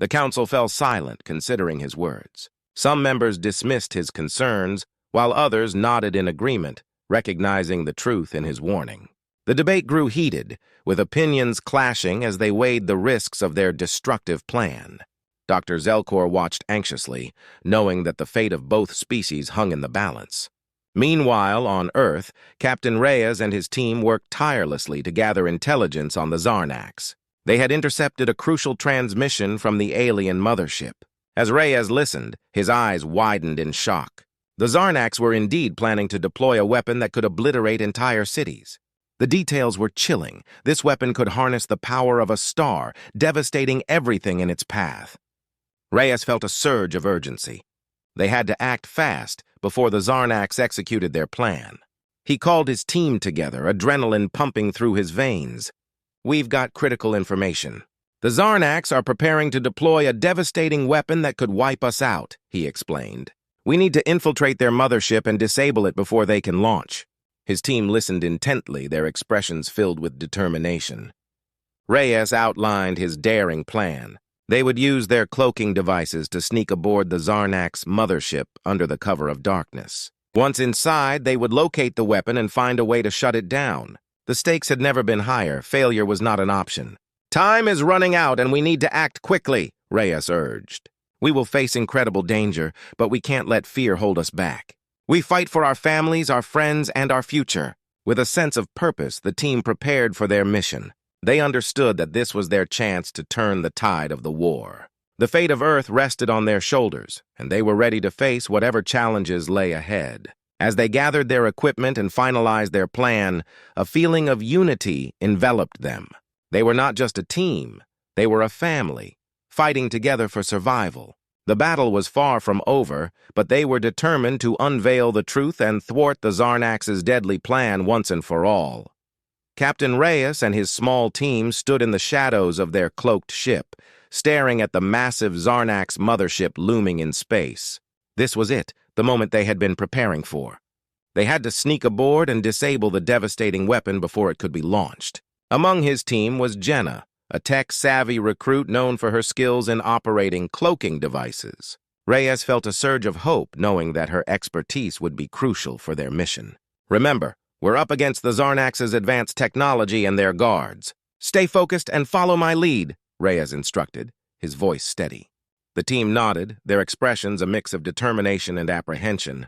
The council fell silent, considering his words. Some members dismissed his concerns, while others nodded in agreement, recognizing the truth in his warning. The debate grew heated, with opinions clashing as they weighed the risks of their destructive plan. Dr. Zelkor watched anxiously, knowing that the fate of both species hung in the balance. Meanwhile, on Earth, Captain Reyes and his team worked tirelessly to gather intelligence on the Zarnax. They had intercepted a crucial transmission from the alien mothership. As Reyes listened, his eyes widened in shock. The Zarnax were indeed planning to deploy a weapon that could obliterate entire cities. The details were chilling. This weapon could harness the power of a star, devastating everything in its path. Reyes felt a surge of urgency. They had to act fast before the Zarnax executed their plan. He called his team together, adrenaline pumping through his veins. "We've got critical information. The Zarnax are preparing to deploy a devastating weapon that could wipe us out," he explained. "We need to infiltrate their mothership and disable it before they can launch." His team listened intently, their expressions filled with determination. Reyes outlined his daring plan. They would use their cloaking devices to sneak aboard the Zarnax mothership under the cover of darkness. Once inside, they would locate the weapon and find a way to shut it down. The stakes had never been higher. Failure was not an option. "Time is running out and we need to act quickly," Reyes urged. "We will face incredible danger, but we can't let fear hold us back. We fight for our families, our friends, and our future." With a sense of purpose, the team prepared for their mission. They understood that this was their chance to turn the tide of the war. The fate of Earth rested on their shoulders, and they were ready to face whatever challenges lay ahead. As they gathered their equipment and finalized their plan, a feeling of unity enveloped them. They were not just a team, they were a family, fighting together for survival. The battle was far from over, but they were determined to unveil the truth and thwart the Zarnax's deadly plan once and for all. Captain Reyes and his small team stood in the shadows of their cloaked ship, staring at the massive Zarnax mothership looming in space. This was it, the moment they had been preparing for. They had to sneak aboard and disable the devastating weapon before it could be launched. Among his team was Jenna, a tech-savvy recruit known for her skills in operating cloaking devices. Reyes felt a surge of hope knowing that her expertise would be crucial for their mission. "Remember, we're up against the Zarnax's advanced technology and their guards. Stay focused and follow my lead," Reyes instructed, his voice steady. The team nodded, their expressions a mix of determination and apprehension.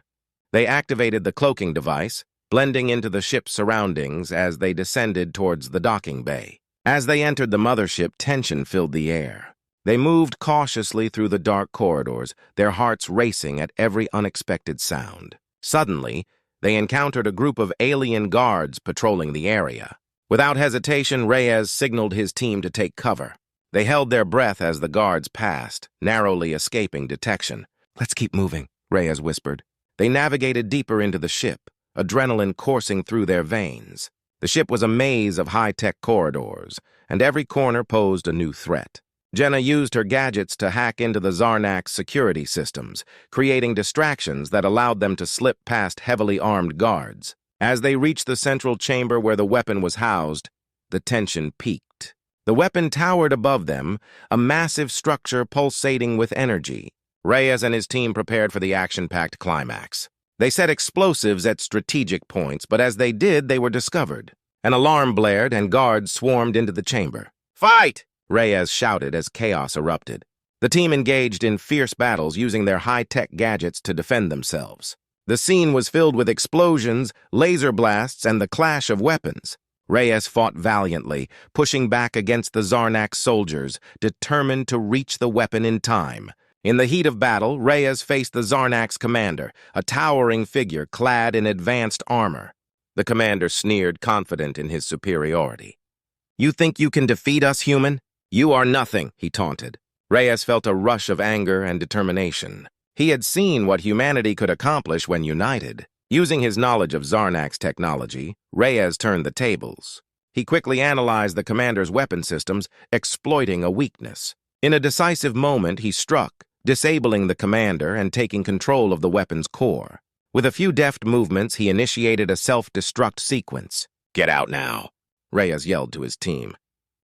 They activated the cloaking device, blending into the ship's surroundings as they descended towards the docking bay. As they entered the mothership, tension filled the air. They moved cautiously through the dark corridors, their hearts racing at every unexpected sound. Suddenly, they encountered a group of alien guards patrolling the area. Without hesitation, Reyes signaled his team to take cover. They held their breath as the guards passed, narrowly escaping detection. "Let's keep moving," Reyes whispered. They navigated deeper into the ship, adrenaline coursing through their veins. The ship was a maze of high-tech corridors, and every corner posed a new threat. Jenna used her gadgets to hack into the Zarnax security systems, creating distractions that allowed them to slip past heavily armed guards. As they reached the central chamber where the weapon was housed, the tension peaked. The weapon towered above them, a massive structure pulsating with energy. Reyes and his team prepared for the action-packed climax. They set explosives at strategic points, but as they did, they were discovered. An alarm blared and guards swarmed into the chamber. "Fight!" Reyes shouted as chaos erupted. The team engaged in fierce battles using their high-tech gadgets to defend themselves. The scene was filled with explosions, laser blasts, and the clash of weapons. Reyes fought valiantly, pushing back against the Zarnax soldiers, determined to reach the weapon in time. In the heat of battle, Reyes faced the Zarnax commander, a towering figure clad in advanced armor. The commander sneered, confident in his superiority. "You think you can defeat us, human? You are nothing," he taunted. Reyes felt a rush of anger and determination. He had seen what humanity could accomplish when united. Using his knowledge of Zarnax technology, Reyes turned the tables. He quickly analyzed the commander's weapon systems, exploiting a weakness. In a decisive moment, he struck, disabling the commander and taking control of the weapon's core. With a few deft movements, he initiated a self-destruct sequence. "Get out now," Reyes yelled to his team.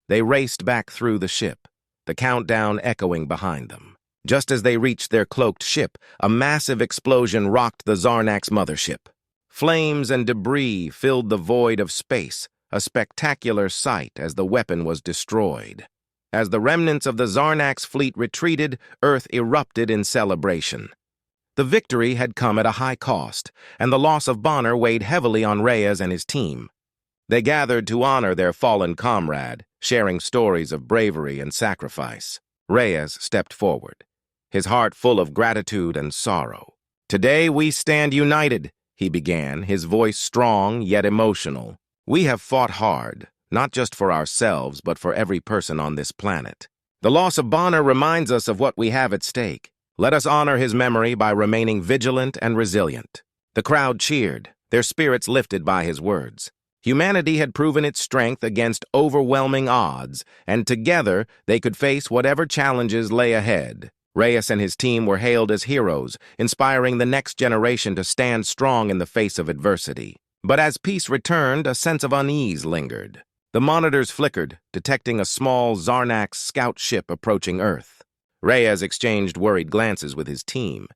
They raced back through the ship, the countdown echoing behind them. Just as they reached their cloaked ship, a massive explosion rocked the Zarnak's mothership. Flames and debris filled the void of space, a spectacular sight as the weapon was destroyed. As the remnants of the Zarnak's fleet retreated, Earth erupted in celebration. The victory had come at a high cost, and the loss of Bonner weighed heavily on Reyes and his team. They gathered to honor their fallen comrade, sharing stories of bravery and sacrifice. Reyes stepped forward, his heart full of gratitude and sorrow. "Today we stand united," he began, his voice strong yet emotional. "We have fought hard, not just for ourselves, but for every person on this planet. The loss of Bonner reminds us of what we have at stake. Let us honor his memory by remaining vigilant and resilient." The crowd cheered, their spirits lifted by his words. Humanity had proven its strength against overwhelming odds, and together they could face whatever challenges lay ahead. Reyes and his team were hailed as heroes, inspiring the next generation to stand strong in the face of adversity. But as peace returned, a sense of unease lingered. The monitors flickered, detecting a small Zarnak scout ship approaching Earth. Reyes exchanged worried glances with his team.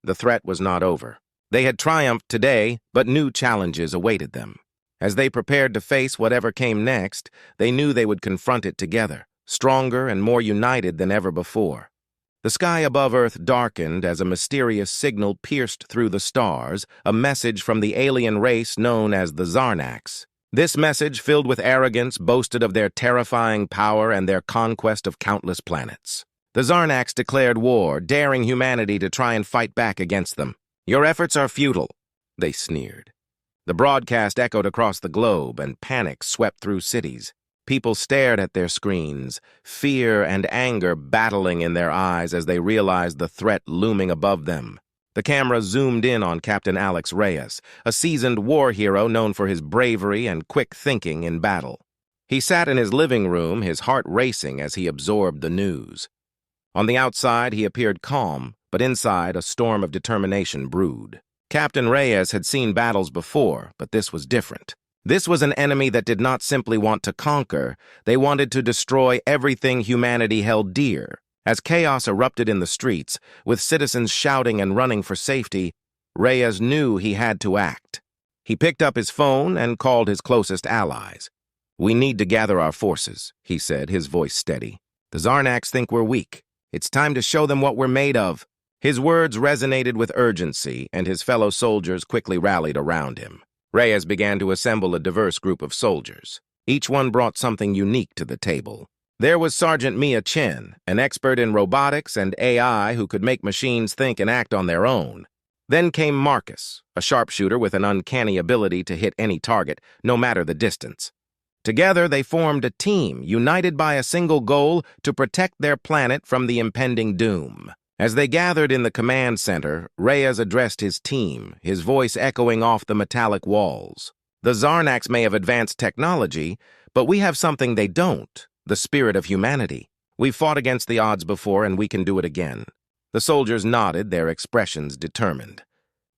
The threat was not over. They had triumphed today, but new challenges awaited them. As they prepared to face whatever came next, they knew they would confront it together, stronger and more united than ever before. The sky above Earth darkened as a mysterious signal pierced through the stars, a message from the alien race known as the Zarnaks. This message, filled with arrogance, boasted of their terrifying power and their conquest of countless planets. The Zarnaks declared war, daring humanity to try and fight back against them. "Your efforts are futile," they sneered. The broadcast echoed across the globe, and panic swept through cities. People stared at their screens, fear and anger battling in their eyes as they realized the threat looming above them. The camera zoomed in on Captain Alex Reyes, a seasoned war hero known for his bravery and quick thinking in battle. He sat in his living room, his heart racing as he absorbed the news. On the outside, he appeared calm, but inside, a storm of determination brewed. Captain Reyes had seen battles before, but this was different. This was an enemy that did not simply want to conquer, they wanted to destroy everything humanity held dear. As chaos erupted in the streets, with citizens shouting and running for safety, Reyes knew he had to act. He picked up his phone and called his closest allies. "We need to gather our forces," he said, his voice steady. "The Zarnaks think we're weak. It's time to show them what we're made of." His words resonated with urgency, and his fellow soldiers quickly rallied around him. Reyes began to assemble a diverse group of soldiers. Each one brought something unique to the table. There was Sergeant Mia Chen, an expert in robotics and AI who could make machines think and act on their own. Then came Marcus, a sharpshooter with an uncanny ability to hit any target, no matter the distance. Together, they formed a team, united by a single goal to protect their planet from the impending doom. As they gathered in the command center, Reyes addressed his team, his voice echoing off the metallic walls. "The Zarnaks may have advanced technology, but we have something they don't, the spirit of humanity. We've fought against the odds before, and we can do it again." The soldiers nodded, their expressions determined.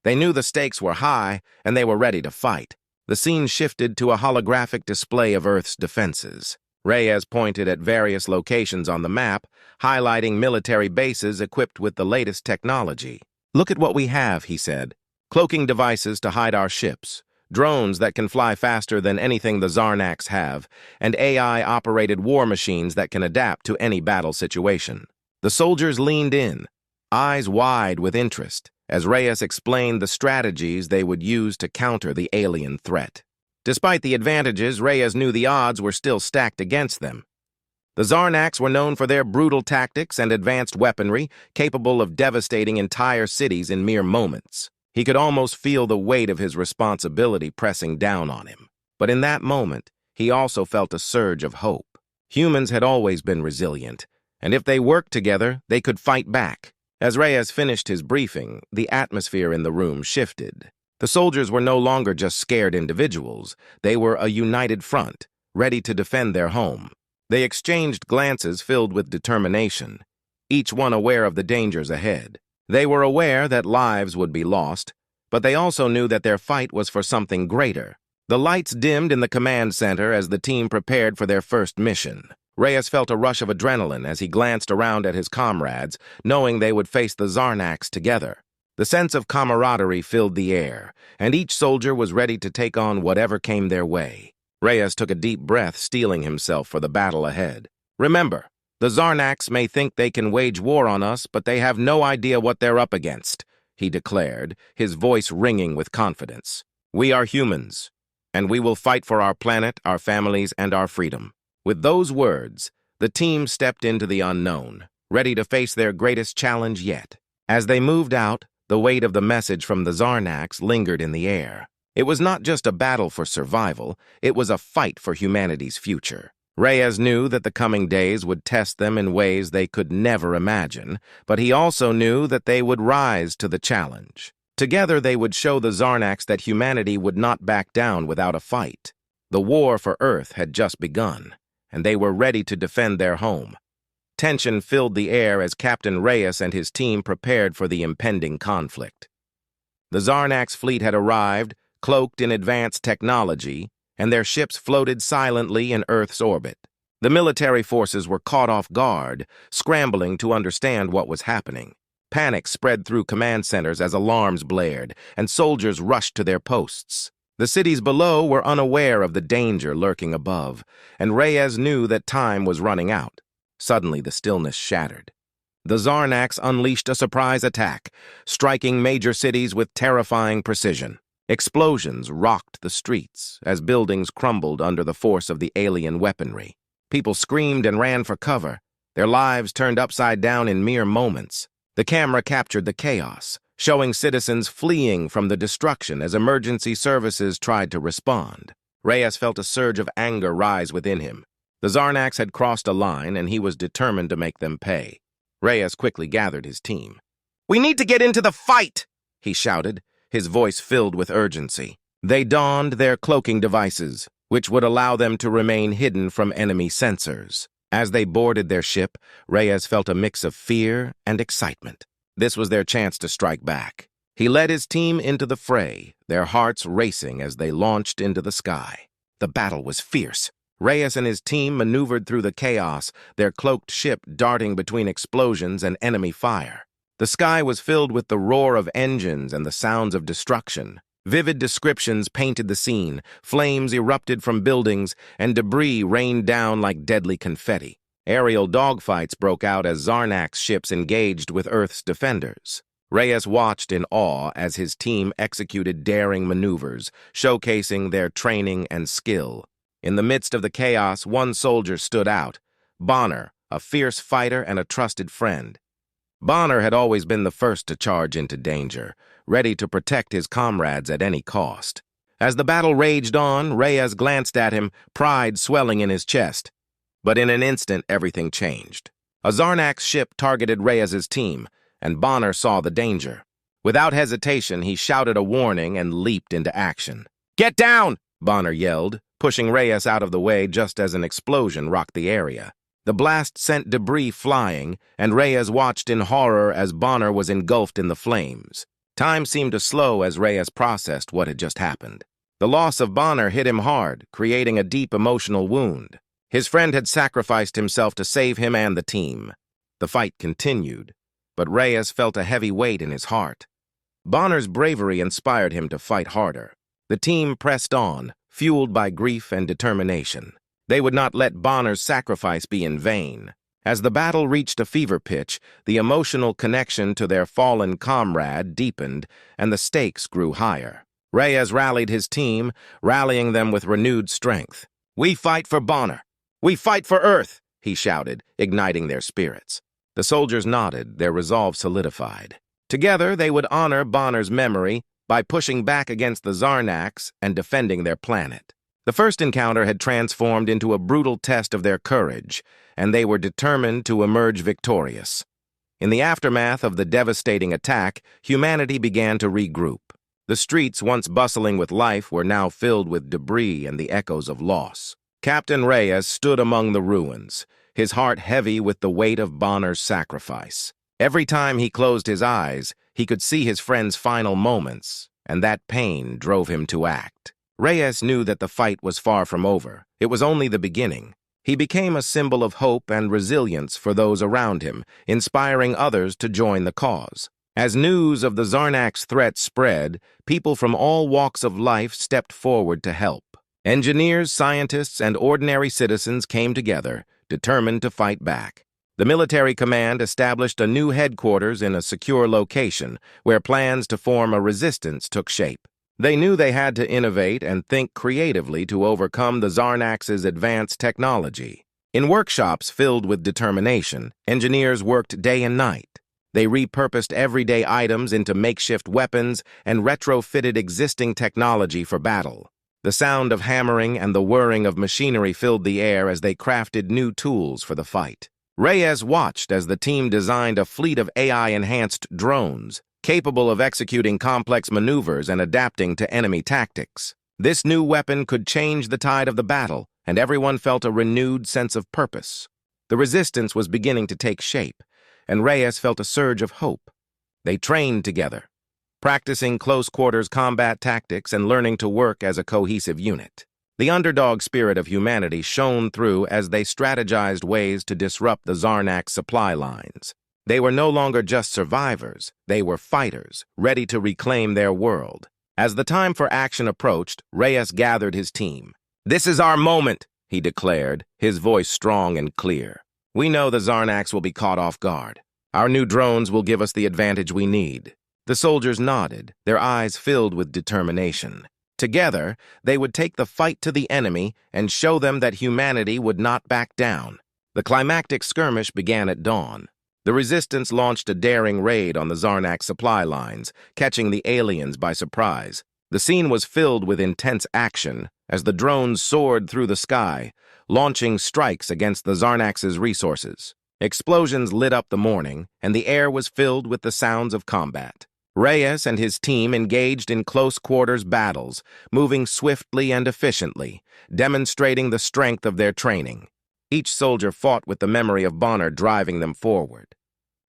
They knew the stakes were high, and they were ready to fight. The scene shifted to a holographic display of Earth's defenses. Reyes pointed at various locations on the map, highlighting military bases equipped with the latest technology. "Look at what we have," he said. "Cloaking devices to hide our ships, drones that can fly faster than anything the Zarnaks have, and AI-operated war machines that can adapt to any battle situation." The soldiers leaned in, eyes wide with interest, as Reyes explained the strategies they would use to counter the alien threat. Despite the advantages, Reyes knew the odds were still stacked against them. The Zarnaks were known for their brutal tactics and advanced weaponry, capable of devastating entire cities in mere moments. He could almost feel the weight of his responsibility pressing down on him. But in that moment, he also felt a surge of hope. Humans had always been resilient, and if they worked together, they could fight back. As Reyes finished his briefing, the atmosphere in the room shifted. The soldiers were no longer just scared individuals. They were a united front, ready to defend their home. They exchanged glances filled with determination, each one aware of the dangers ahead. They were aware that lives would be lost, but they also knew that their fight was for something greater. The lights dimmed in the command center as the team prepared for their first mission. Reyes felt a rush of adrenaline as he glanced around at his comrades, knowing they would face the Zarnax together. The sense of camaraderie filled the air, and each soldier was ready to take on whatever came their way. Reyes took a deep breath, steeling himself for the battle ahead. Remember, the Zarnax may think they can wage war on us, but they have no idea what they're up against, he declared, his voice ringing with confidence. We are humans, and we will fight for our planet, our families, and our freedom. With those words, the team stepped into the unknown, ready to face their greatest challenge yet. As they moved out, the weight of the message from the Zarnax lingered in the air. It was not just a battle for survival, it was a fight for humanity's future. Reyes knew that the coming days would test them in ways they could never imagine, but he also knew that they would rise to the challenge. Together they would show the Zarnax that humanity would not back down without a fight. The war for Earth had just begun, and they were ready to defend their home. Tension filled the air as Captain Reyes and his team prepared for the impending conflict. The Zarnax fleet had arrived, cloaked in advanced technology, and their ships floated silently in Earth's orbit. The military forces were caught off guard, scrambling to understand what was happening. Panic spread through command centers as alarms blared, and soldiers rushed to their posts. The cities below were unaware of the danger lurking above, and Reyes knew that time was running out. Suddenly, the stillness shattered. The Zarnax unleashed a surprise attack, striking major cities with terrifying precision. Explosions rocked the streets as buildings crumbled under the force of the alien weaponry. People screamed and ran for cover, their lives turned upside down in mere moments. The camera captured the chaos, showing citizens fleeing from the destruction as emergency services tried to respond. Reyes felt a surge of anger rise within him. The Zarnax had crossed a line, and he was determined to make them pay. Reyes quickly gathered his team. "We need to get into the fight!" he shouted, his voice filled with urgency. They donned their cloaking devices, which would allow them to remain hidden from enemy sensors. As they boarded their ship, Reyes felt a mix of fear and excitement. This was their chance to strike back. He led his team into the fray, their hearts racing as they launched into the sky. The battle was fierce. Reyes and his team maneuvered through the chaos, their cloaked ship darting between explosions and enemy fire. The sky was filled with the roar of engines and the sounds of destruction. Vivid descriptions painted the scene, flames erupted from buildings, and debris rained down like deadly confetti. Aerial dogfights broke out as Zarnax ships engaged with Earth's defenders. Reyes watched in awe as his team executed daring maneuvers, showcasing their training and skill. In the midst of the chaos, one soldier stood out, Bonner, a fierce fighter and a trusted friend. Bonner had always been the first to charge into danger, ready to protect his comrades at any cost. As the battle raged on, Reyes glanced at him, pride swelling in his chest. But in an instant, everything changed. A Zarnax ship targeted Reyes's team, and Bonner saw the danger. Without hesitation, he shouted a warning and leaped into action. "Get down!" Bonner yelled, pushing Reyes out of the way just as an explosion rocked the area. The blast sent debris flying, and Reyes watched in horror as Bonner was engulfed in the flames. Time seemed to slow as Reyes processed what had just happened. The loss of Bonner hit him hard, creating a deep emotional wound. His friend had sacrificed himself to save him and the team. The fight continued, but Reyes felt a heavy weight in his heart. Bonner's bravery inspired him to fight harder. The team pressed on, fueled by grief and determination. They would not let Bonner's sacrifice be in vain. As the battle reached a fever pitch, the emotional connection to their fallen comrade deepened, and the stakes grew higher. Reyes rallied his team, rallying them with renewed strength. "We fight for Bonner! We fight for Earth!" he shouted, igniting their spirits. The soldiers nodded, their resolve solidified. Together, they would honor Bonner's memory by pushing back against the Zarnax and defending their planet. The first encounter had transformed into a brutal test of their courage, and they were determined to emerge victorious. In the aftermath of the devastating attack, humanity began to regroup. The streets, once bustling with life, were now filled with debris and the echoes of loss. Captain Reyes stood among the ruins, his heart heavy with the weight of Bonner's sacrifice. Every time he closed his eyes, he could see his friend's final moments, and that pain drove him to act. Reyes knew that the fight was far from over. It was only the beginning. He became a symbol of hope and resilience for those around him, inspiring others to join the cause. As news of the Zarnak's threat spread, people from all walks of life stepped forward to help. Engineers, scientists, and ordinary citizens came together, determined to fight back. The military command established a new headquarters in a secure location, where plans to form a resistance took shape. They knew they had to innovate and think creatively to overcome the Zarnax's advanced technology. In workshops filled with determination, engineers worked day and night. They repurposed everyday items into makeshift weapons and retrofitted existing technology for battle. The sound of hammering and the whirring of machinery filled the air as they crafted new tools for the fight. Reyes watched as the team designed a fleet of AI-enhanced drones, capable of executing complex maneuvers and adapting to enemy tactics. This new weapon could change the tide of the battle, and everyone felt a renewed sense of purpose. The resistance was beginning to take shape, and Reyes felt a surge of hope. They trained together, practicing close-quarters combat tactics and learning to work as a cohesive unit. The underdog spirit of humanity shone through as they strategized ways to disrupt the Zarnak supply lines. They were no longer just survivors, they were fighters, ready to reclaim their world. As the time for action approached, Reyes gathered his team. "This is our moment," he declared, his voice strong and clear. "We know the Zarnaks will be caught off guard. Our new drones will give us the advantage we need." The soldiers nodded, their eyes filled with determination. Together, they would take the fight to the enemy and show them that humanity would not back down. The climactic skirmish began at dawn. The resistance launched a daring raid on the Zarnak supply lines, catching the aliens by surprise. The scene was filled with intense action as the drones soared through the sky, launching strikes against the Zarnax's resources. Explosions lit up the morning, and the air was filled with the sounds of combat. Reyes and his team engaged in close-quarters battles, moving swiftly and efficiently, demonstrating the strength of their training. Each soldier fought with the memory of Bonner driving them forward.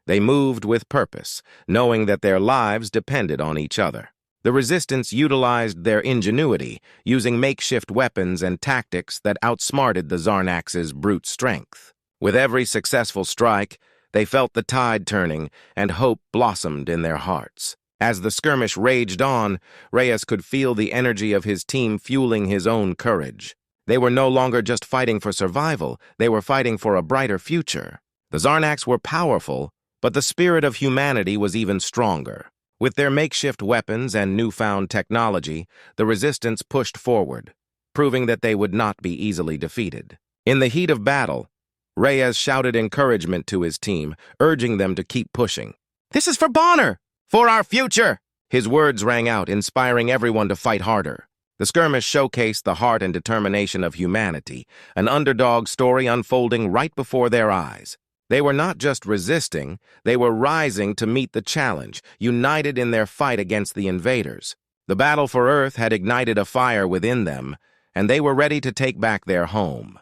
They moved with purpose, knowing that their lives depended on each other. The resistance utilized their ingenuity, using makeshift weapons and tactics that outsmarted the Zarnax's brute strength. With every successful strike, they felt the tide turning, and hope blossomed in their hearts. As the skirmish raged on, Reyes could feel the energy of his team fueling his own courage. They were no longer just fighting for survival, they were fighting for a brighter future. The Zarnaks were powerful, but the spirit of humanity was even stronger. With their makeshift weapons and newfound technology, the resistance pushed forward, proving that they would not be easily defeated. In the heat of battle, Reyes shouted encouragement to his team, urging them to keep pushing. "This is for Bonner! For our future!" His words rang out, inspiring everyone to fight harder. The skirmish showcased the heart and determination of humanity, an underdog story unfolding right before their eyes. They were not just resisting, they were rising to meet the challenge, united in their fight against the invaders. The battle for Earth had ignited a fire within them, and they were ready to take back their home.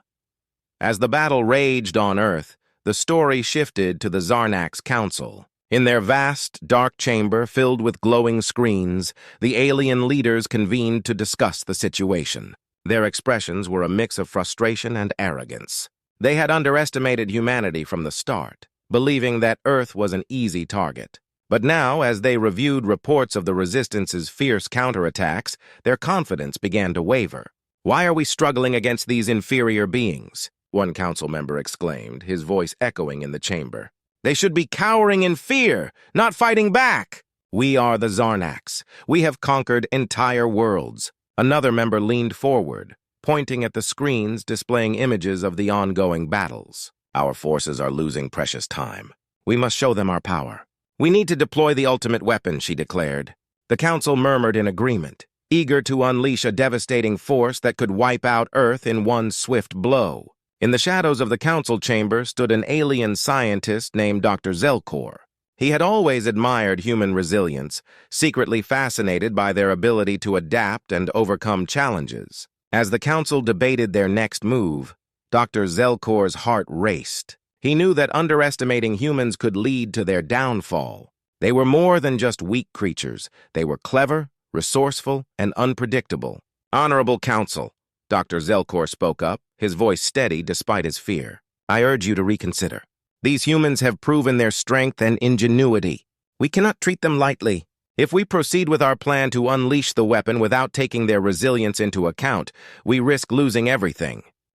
As the battle raged on Earth, the story shifted to the Zarnak's council. In their vast, dark chamber filled with glowing screens, the alien leaders convened to discuss the situation. Their expressions were a mix of frustration and arrogance. They had underestimated humanity from the start, believing that Earth was an easy target. But now, as they reviewed reports of the Resistance's fierce counterattacks, their confidence began to waver. "Why are we struggling against these inferior beings?" one council member exclaimed, his voice echoing in the chamber. "They should be cowering in fear, not fighting back." "We are the Zarnaks. We have conquered entire worlds." Another member leaned forward, pointing at the screens displaying images of the ongoing battles. "Our forces are losing precious time. We must show them our power." "We need to deploy the ultimate weapon," she declared. The council murmured in agreement, eager to unleash a devastating force that could wipe out Earth in one swift blow. In the shadows of the council chamber stood an alien scientist named Dr. Zelkor. He had always admired human resilience, secretly fascinated by their ability to adapt and overcome challenges. As the council debated their next move, Dr. Zelkor's heart raced. He knew that underestimating humans could lead to their downfall. They were more than just weak creatures. They were clever, resourceful, and unpredictable. "Honorable Council," Dr. Zelkor spoke up, his voice steady despite his fear. I urge you to reconsider. These humans have proven their strength and ingenuity. We cannot treat them lightly. If we proceed with our plan to unleash the weapon without taking their resilience into account, we risk losing everything.